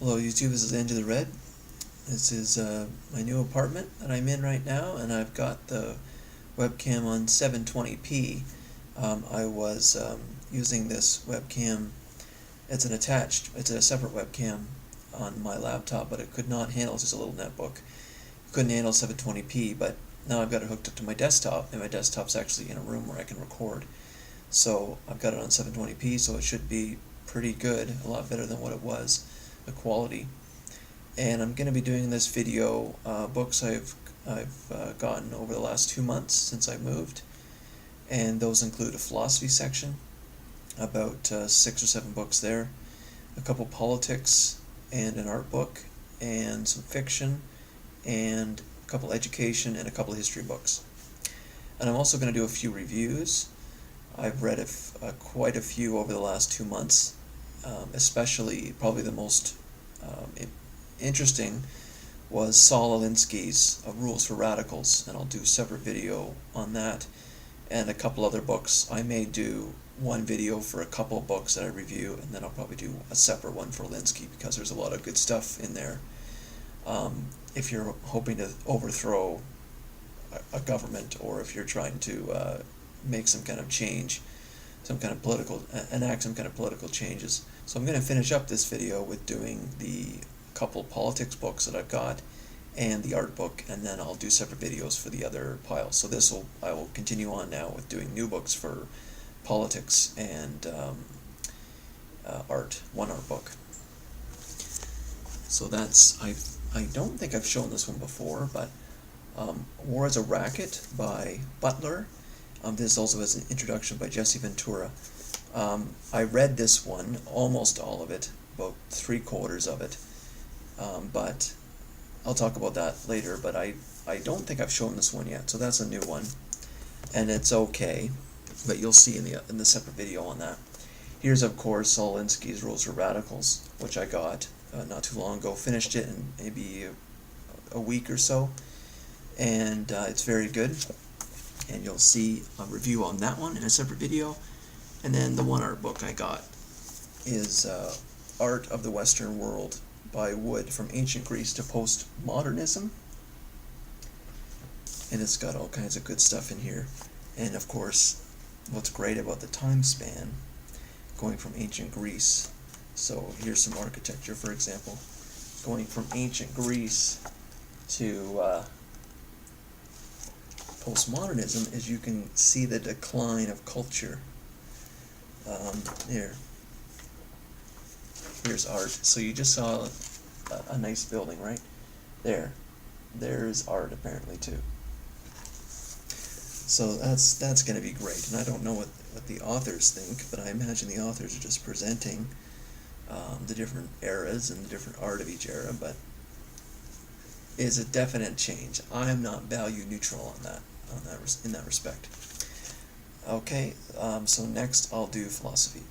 Hello YouTube, this is AndrewTheRed. This is my new apartment that I'm in right now, and I've got the webcam on 720p. I was using this webcam. It's a separate webcam on my laptop, but it could not handle, it's just a little netbook. It couldn't handle 720p, but now I've got it hooked up to my desktop, and my desktop's actually in a room where I can record. So I've got it on 720p, so it should be pretty good, a lot better than what it was, the quality. And I'm going to be doing this video books I've gotten over the last 2 months since I moved, and those include a philosophy section, about 6 or 7 books there, a couple politics and an art book, and some fiction, and a couple education and a couple history books. And I'm also going to do a few reviews. I've read quite a few over the last 2 months, especially probably the most interesting was Saul Alinsky's Rules for Radicals, and I'll do a separate video on that, and a couple other books. I may do one video for a couple of books that I review, and then I'll probably do a separate one for Alinsky, because there's a lot of good stuff in there. If you're hoping to overthrow a government, or if you're trying to make some kind of change, enact some kind of political changes. So I'm going to finish up this video with doing the couple politics books that I've got and the art book, and then I'll do separate videos for the other piles. So I will continue on now with doing new books for politics and one art book. So that's, I don't think I've shown this one before, but War as a Racket by Butler. This also has an introduction by Jesse Ventura. I read this one, almost all of it, about 3/4 of it, but I'll talk about that later. But I don't think I've shown this one yet, so that's a new one, and it's okay, but you'll see in the separate video on that. Here's, of course, Saul Alinsky's Rules for Radicals, which I got not too long ago. Finished it in maybe a week or so, and it's very good. And you'll see a review on that one in a separate video. And then the one art book I got is Art of the Western World by Wood, From Ancient Greece to Postmodernism. And it's got all kinds of good stuff in here. And of course, what's great about the time span, going from ancient Greece. So here's some architecture, for example. Going from ancient Greece to postmodernism, is you can see the decline of culture. Here's art. So you just saw a nice building, right? There's art apparently too. So that's going to be great. And I don't know what the authors think, but I imagine the authors are just presenting the different eras and the different art of each era, but it's a definite change. I am not value neutral in that respect. Okay, so next I'll do philosophy.